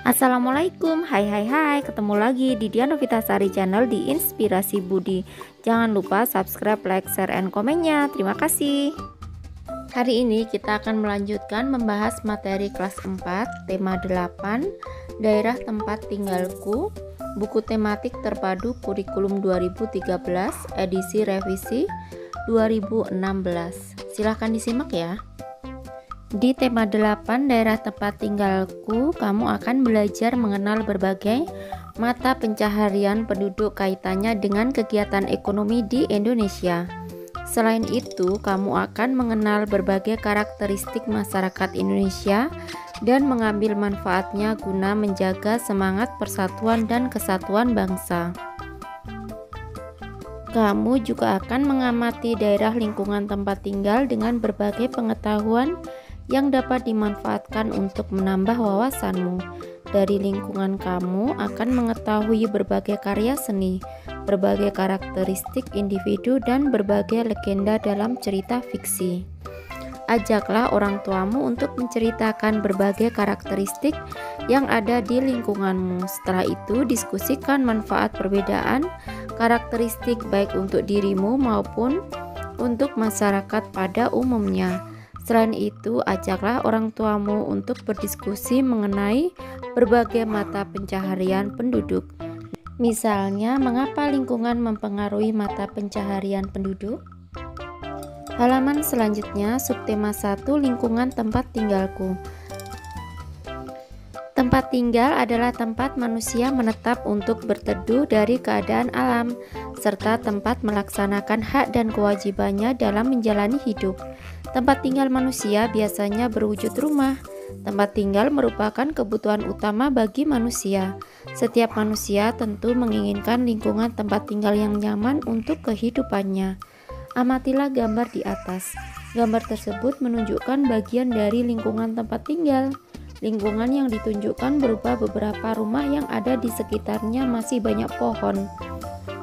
Assalamualaikum, hai, ketemu lagi di Dian Novitasari Channel di Inspirasi Budi. Jangan lupa subscribe, like, share, and komennya. Terima kasih. Hari ini kita akan melanjutkan membahas materi kelas 4, tema 8, daerah tempat tinggalku, buku tematik terpadu kurikulum 2013, edisi revisi 2016. Silahkan disimak ya. Di tema 8 daerah tempat tinggalku, kamu akan belajar mengenal berbagai mata pencaharian penduduk kaitannya dengan kegiatan ekonomi di Indonesia. Selain itu, kamu akan mengenal berbagai karakteristik masyarakat Indonesia dan mengambil manfaatnya guna menjaga semangat persatuan dan kesatuan bangsa. Kamu juga akan mengamati daerah lingkungan tempat tinggal dengan berbagai pengetahuan yang dapat dimanfaatkan untuk menambah wawasanmu. Dari lingkungan kamu akan mengetahui berbagai karya seni, berbagai karakteristik individu, dan berbagai legenda dalam cerita fiksi. Ajaklah orang tuamu untuk menceritakan berbagai karakteristik yang ada di lingkunganmu. Setelah itu, diskusikan manfaat perbedaan karakteristik baik untuk dirimu maupun untuk masyarakat pada umumnya. Selain itu, ajaklah orang tuamu untuk berdiskusi mengenai berbagai mata pencaharian penduduk. Misalnya, mengapa lingkungan mempengaruhi mata pencaharian penduduk? Halaman selanjutnya, subtema 1, lingkungan tempat tinggalku. Tempat tinggal adalah tempat manusia menetap untuk berteduh dari keadaan alam, serta tempat melaksanakan hak dan kewajibannya dalam menjalani hidup. Tempat tinggal manusia biasanya berwujud rumah. Tempat tinggal merupakan kebutuhan utama bagi manusia. Setiap manusia tentu menginginkan lingkungan tempat tinggal yang nyaman untuk kehidupannya. Amatilah gambar di atas. Gambar tersebut menunjukkan bagian dari lingkungan tempat tinggal. Lingkungan yang ditunjukkan berupa beberapa rumah yang ada di sekitarnya masih banyak pohon.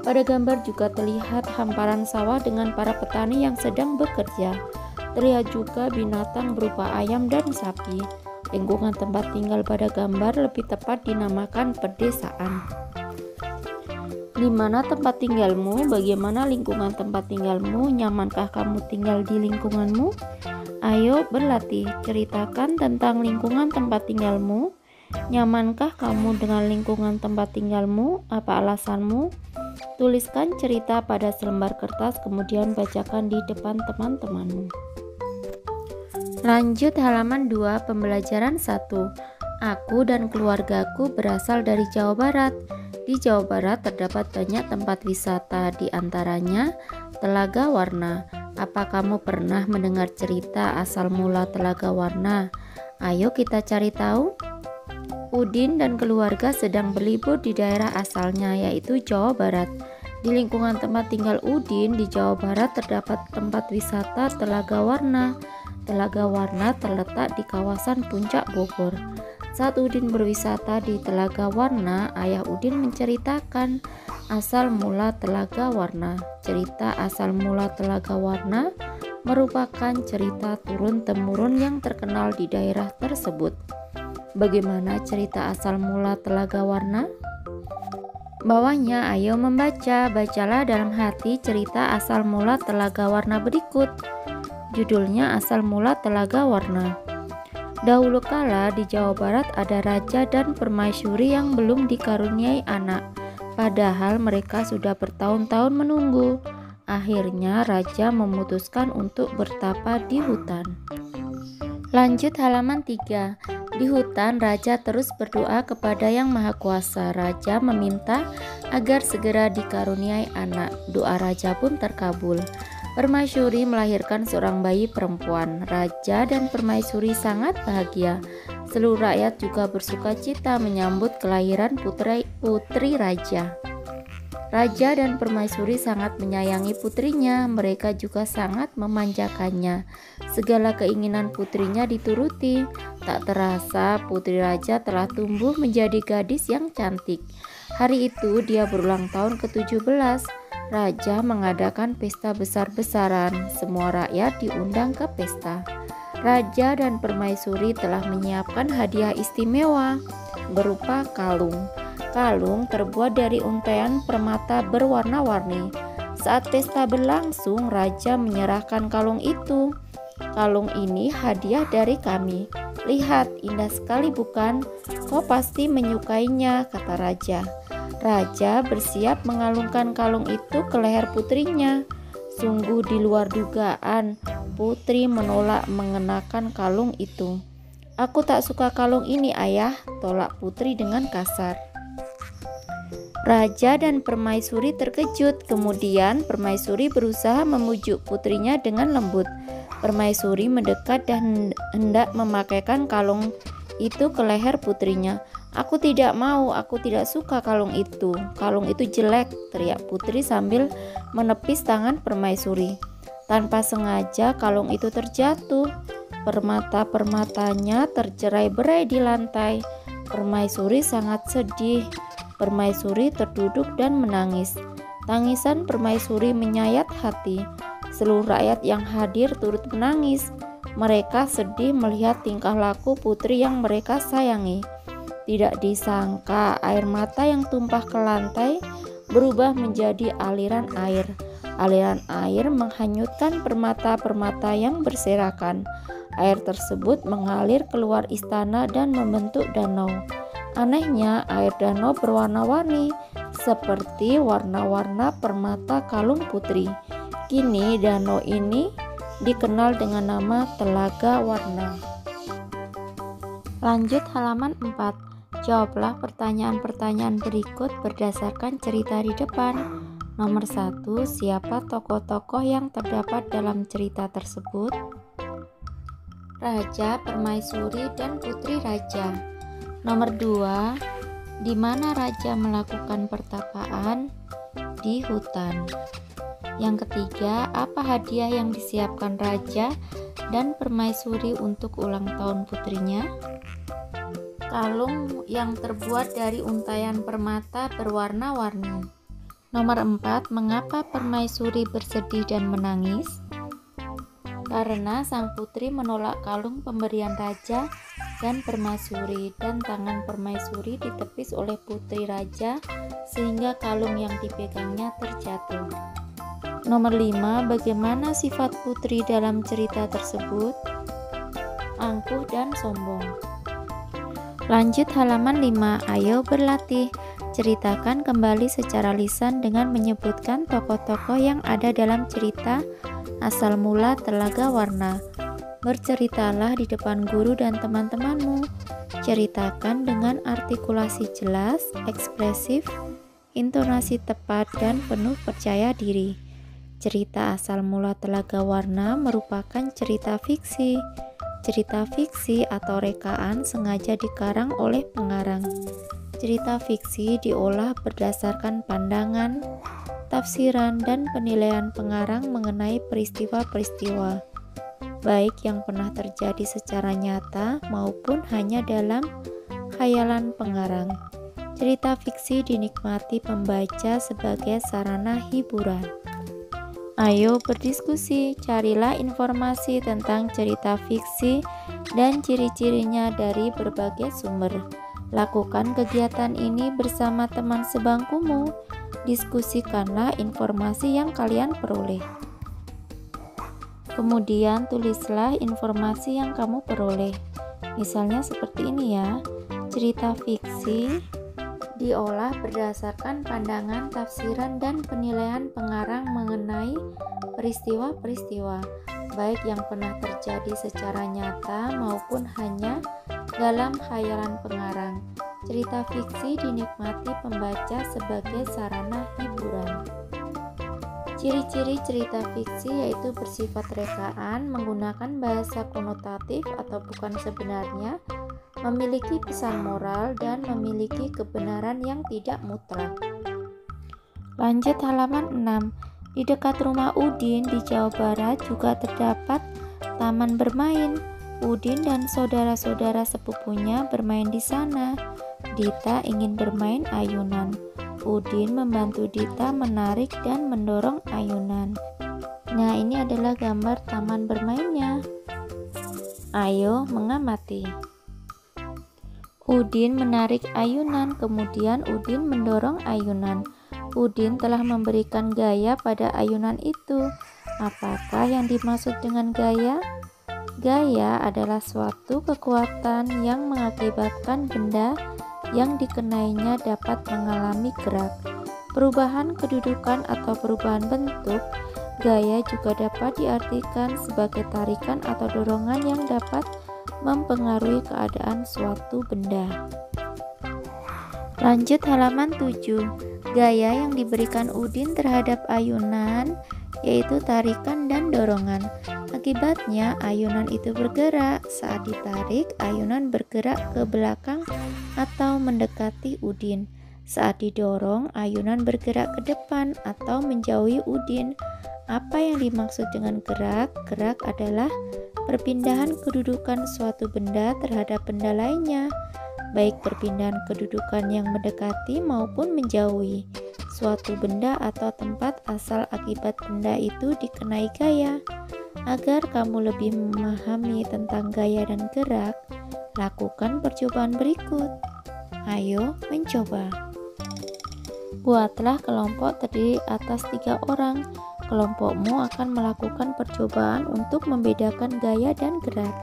Pada gambar juga terlihat hamparan sawah dengan para petani yang sedang bekerja. Terlihat juga binatang berupa ayam dan sapi. Lingkungan tempat tinggal pada gambar lebih tepat dinamakan pedesaan. Di mana tempat tinggalmu? Bagaimana lingkungan tempat tinggalmu? Nyamankah kamu tinggal di lingkunganmu? Ayo berlatih, ceritakan tentang lingkungan tempat tinggalmu. Nyamankah kamu dengan lingkungan tempat tinggalmu? Apa alasanmu? Tuliskan cerita pada selembar kertas, kemudian bacakan di depan teman-temanmu. Lanjut halaman 2, pembelajaran 1. Aku dan keluargaku berasal dari Jawa Barat. Di Jawa Barat terdapat banyak tempat wisata, di antaranya Telaga Warna. Apa kamu pernah mendengar cerita asal mula Telaga Warna? Ayo kita cari tahu. Udin dan keluarga sedang berlibur di daerah asalnya, yaitu Jawa Barat. Di lingkungan tempat tinggal Udin di Jawa Barat terdapat tempat wisata Telaga Warna. Telaga Warna terletak di kawasan Puncak Bogor. Saat Udin berwisata di Telaga Warna, ayah Udin menceritakan asal mula Telaga Warna. Cerita asal mula Telaga Warna merupakan cerita turun-temurun yang terkenal di daerah tersebut. Bagaimana cerita asal mula Telaga Warna? Bawahnya ayo membaca. Bacalah dalam hati cerita asal mula Telaga Warna berikut. Judulnya Asal Mula Telaga Warna. Dahulu kala di Jawa Barat ada raja dan permaisuri yang belum dikaruniai anak. Padahal mereka sudah bertahun-tahun menunggu. Akhirnya raja memutuskan untuk bertapa di hutan. Lanjut halaman 3. Di hutan raja terus berdoa kepada Yang Maha Kuasa. Raja meminta agar segera dikaruniai anak. Doa raja pun terkabul. Permaisuri melahirkan seorang bayi perempuan. Raja dan permaisuri sangat bahagia. Seluruh rakyat juga bersuka cita menyambut kelahiran putri raja. Raja dan permaisuri sangat menyayangi putrinya. Mereka juga sangat memanjakannya. Segala keinginan putrinya dituruti. Tak terasa putri raja telah tumbuh menjadi gadis yang cantik. Hari itu dia berulang tahun ke-17. Raja mengadakan pesta besar-besaran. Semua rakyat diundang ke pesta. Raja dan permaisuri telah menyiapkan hadiah istimewa. berupa kalung. Kalung terbuat dari untaian permata berwarna-warni. Saat pesta berlangsung, raja menyerahkan kalung itu. Kalung ini hadiah dari kami. Lihat, indah sekali bukan? Kau pasti menyukainya, kata raja. Raja bersiap mengalungkan kalung itu ke leher putrinya. Sungguh di luar dugaan, putri menolak mengenakan kalung itu. Aku tak suka kalung ini, ayah, tolak putri dengan kasar. Raja dan permaisuri terkejut. Kemudian permaisuri berusaha memujuk putrinya dengan lembut. Permaisuri mendekat dan hendak memakaikan kalung itu ke leher putrinya. Aku tidak mau, aku tidak suka kalung itu. Kalung itu jelek, teriak putri sambil menepis tangan permaisuri. Tanpa sengaja kalung itu terjatuh. Permata-permatanya tercerai-berai di lantai. Permaisuri sangat sedih. Permaisuri terduduk dan menangis. Tangisan permaisuri menyayat hati. Seluruh rakyat yang hadir turut menangis. Mereka sedih melihat tingkah laku putri yang mereka sayangi. Tidak disangka air mata yang tumpah ke lantai berubah menjadi aliran air. Aliran air menghanyutkan permata-permata yang berserakan. Air tersebut mengalir keluar istana dan membentuk danau. Anehnya, air danau berwarna-warni seperti warna-warna permata kalung putri. Kini danau ini dikenal dengan nama Telaga Warna. Lanjut halaman 4. Jawablah pertanyaan-pertanyaan berikut berdasarkan cerita di depan. Nomor 1. Siapa tokoh-tokoh yang terdapat dalam cerita tersebut? Raja, permaisuri, dan putri raja. Nomor 2. Di mana raja melakukan pertapaan? Di hutan. Yang ketiga, apa hadiah yang disiapkan raja dan permaisuri untuk ulang tahun putrinya? Kalung yang terbuat dari untaian permata berwarna-warni. Nomor 4. Mengapa permaisuri bersedih dan menangis? Karena sang putri menolak kalung pemberian raja dan permaisuri, dan tangan permaisuri ditepis oleh putri raja sehingga kalung yang dipegangnya terjatuh. Nomor 5. Bagaimana sifat putri dalam cerita tersebut? Angkuh dan sombong. Lanjut halaman 5. Ayo berlatih. Ceritakan kembali secara lisan dengan menyebutkan tokoh-tokoh yang ada dalam cerita asal mula Telaga Warna. Berceritalah di depan guru dan teman-temanmu. Ceritakan dengan artikulasi jelas, ekspresif, intonasi tepat, dan penuh percaya diri. Cerita asal mula Telaga Warna merupakan cerita fiksi. Cerita fiksi atau rekaan sengaja dikarang oleh pengarang. Cerita fiksi diolah berdasarkan pandangan, tafsiran, dan penilaian pengarang mengenai peristiwa-peristiwa, baik yang pernah terjadi secara nyata maupun hanya dalam khayalan pengarang. Cerita fiksi dinikmati pembaca sebagai sarana hiburan. Ayo berdiskusi, carilah informasi tentang cerita fiksi dan ciri-cirinya dari berbagai sumber. Lakukan kegiatan ini bersama teman sebangkumu. Diskusikanlah informasi yang kalian peroleh. Kemudian tulislah informasi yang kamu peroleh. Misalnya seperti ini ya. Cerita fiksi diolah berdasarkan pandangan, tafsiran, dan penilaian pengarang mengenai peristiwa-peristiwa, baik yang pernah terjadi secara nyata maupun hanya dalam khayalan pengarang. Cerita fiksi dinikmati pembaca sebagai sarana hiburan. Ciri-ciri cerita fiksi yaitu bersifat rekaan, menggunakan bahasa konotatif atau bukan sebenarnya, memiliki pesan moral, dan memiliki kebenaran yang tidak mutlak. Lanjut halaman 6. Di dekat rumah Udin di Jawa Barat juga terdapat taman bermain. Udin dan saudara-saudara sepupunya bermain di sana. Dita ingin bermain ayunan. Udin membantu Dita menarik dan mendorong ayunan. Nah, ini adalah gambar taman bermainnya. Ayo mengamati. Udin menarik ayunan, kemudian Udin mendorong ayunan. Udin telah memberikan gaya pada ayunan itu. Apakah yang dimaksud dengan gaya? Gaya adalah suatu kekuatan yang mengakibatkan benda yang dikenainya dapat mengalami gerak, perubahan kedudukan atau perubahan bentuk. Gaya juga dapat diartikan sebagai tarikan atau dorongan yang dapat mempengaruhi keadaan suatu benda. Lanjut halaman 7. Gaya yang diberikan Udin terhadap ayunan yaitu tarikan dan dorongan. Akibatnya ayunan itu bergerak. Saat ditarik, ayunan bergerak ke belakang atau mendekati Udin. Saat didorong, ayunan bergerak ke depan atau menjauhi Udin. Apa yang dimaksud dengan gerak? Gerak adalah perpindahan kedudukan suatu benda terhadap benda lainnya, baik perpindahan kedudukan yang mendekati maupun menjauhi suatu benda atau tempat asal akibat benda itu dikenai gaya. Agar kamu lebih memahami tentang gaya dan gerak, lakukan percobaan berikut. Ayo mencoba. Buatlah kelompok terdiri atas 3 orang. Kelompokmu akan melakukan percobaan untuk membedakan gaya dan gerak.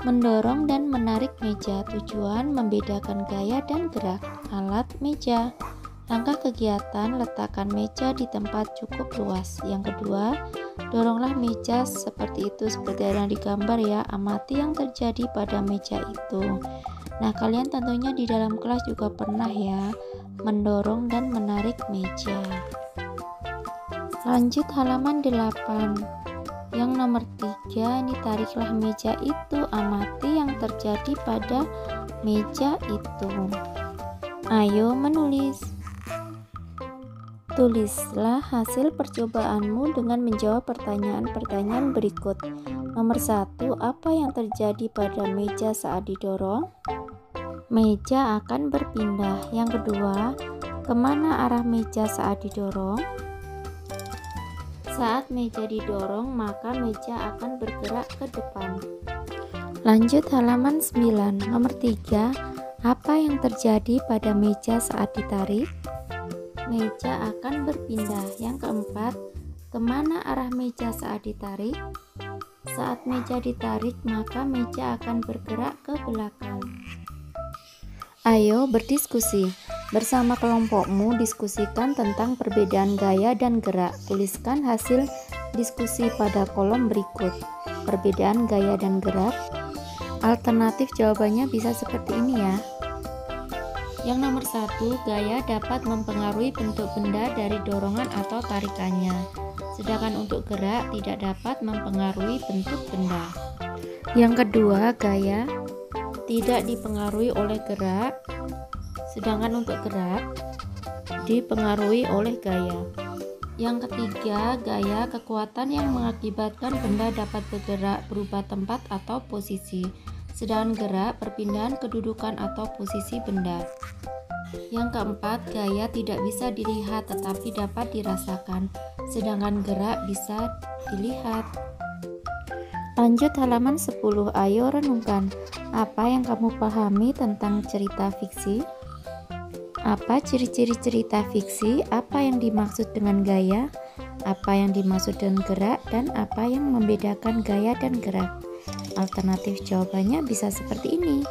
Mendorong dan menarik meja. Tujuan membedakan gaya dan gerak. Alat meja. Langkah kegiatan, letakkan meja di tempat cukup luas. Yang kedua, doronglah meja seperti itu, seperti yang digambar ya. Amati yang terjadi pada meja itu. Nah, kalian tentunya di dalam kelas juga pernah ya mendorong dan menarik meja. Lanjut halaman 8. Yang nomor 3, ini tariklah meja itu. Amati yang terjadi pada meja itu. Ayo menulis. Tulislah hasil percobaanmu dengan menjawab pertanyaan-pertanyaan berikut. Nomor 1, apa yang terjadi pada meja saat didorong? Meja akan berpindah. Yang kedua, kemana arah meja saat didorong? Saat meja didorong, maka meja akan bergerak ke depan. Lanjut halaman 9. Nomor 3, apa yang terjadi pada meja saat ditarik? Meja akan berpindah. Yang keempat, kemana arah meja saat ditarik? Saat meja ditarik, maka meja akan bergerak ke belakang. Ayo berdiskusi. Bersama kelompokmu diskusikan tentang perbedaan gaya dan gerak. Tuliskan hasil diskusi pada kolom berikut. Perbedaan gaya dan gerak. Alternatif jawabannya bisa seperti ini ya. Yang nomor 1, gaya dapat mempengaruhi bentuk benda dari dorongan atau tarikannya. Sedangkan untuk gerak tidak dapat mempengaruhi bentuk benda. Yang kedua, gaya tidak dipengaruhi oleh gerak. Sedangkan untuk gerak dipengaruhi oleh gaya. Yang ketiga, gaya kekuatan yang mengakibatkan benda dapat bergerak, berubah tempat atau posisi. Sedangkan gerak perpindahan kedudukan atau posisi benda. Yang keempat, gaya tidak bisa dilihat tetapi dapat dirasakan. Sedangkan gerak bisa dilihat. Lanjut halaman 10. Ayo renungkan. Apa yang kamu pahami tentang cerita fiksi? Apa ciri-ciri cerita fiksi? Apa yang dimaksud dengan gaya? Apa yang dimaksud dengan gerak? Dan apa yang membedakan gaya dan gerak? Alternatif jawabannya bisa seperti ini.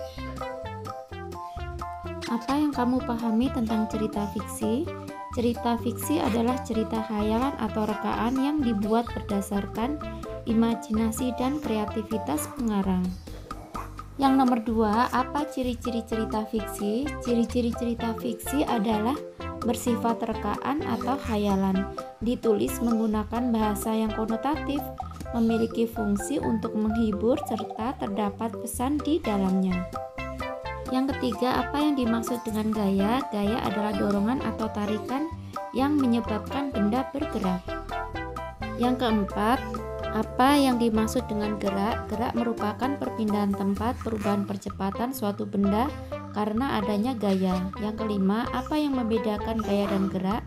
Apa yang kamu pahami tentang cerita fiksi? Cerita fiksi adalah cerita khayalan atau rekaan yang dibuat berdasarkan imajinasi dan kreativitas pengarang. Yang nomor 2, apa ciri-ciri cerita fiksi? Ciri-ciri cerita fiksi adalah bersifat rekaan atau khayalan, ditulis menggunakan bahasa yang konotatif, memiliki fungsi untuk menghibur serta terdapat pesan di dalamnya. Yang ketiga, apa yang dimaksud dengan gaya? Gaya adalah dorongan atau tarikan yang menyebabkan benda bergerak. Yang keempat, apa yang dimaksud dengan gerak? Gerak merupakan perpindahan tempat, perubahan percepatan suatu benda karena adanya gaya. Yang kelima, apa yang membedakan gaya dan gerak?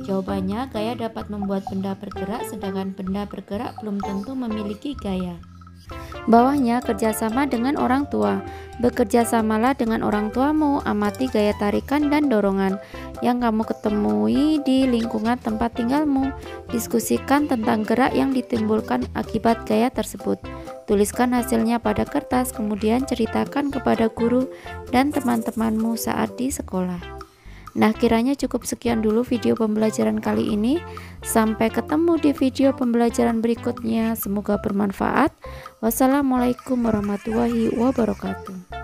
Jawabannya, gaya dapat membuat benda bergerak, sedangkan benda bergerak belum tentu memiliki gaya. Bawahnya, kerjasama dengan orang tua. Bekerjasamalah dengan orang tuamu, amati gaya tarikan dan dorongan yang kamu ketemui di lingkungan tempat tinggalmu. Diskusikan tentang gerak yang ditimbulkan akibat gaya tersebut. Tuliskan hasilnya pada kertas, kemudian ceritakan kepada guru dan teman-temanmu saat di sekolah. Nah, kiranya cukup sekian dulu video pembelajaran kali ini. Sampai ketemu di video pembelajaran berikutnya. Semoga bermanfaat. Wassalamualaikum warahmatullahi wabarakatuh.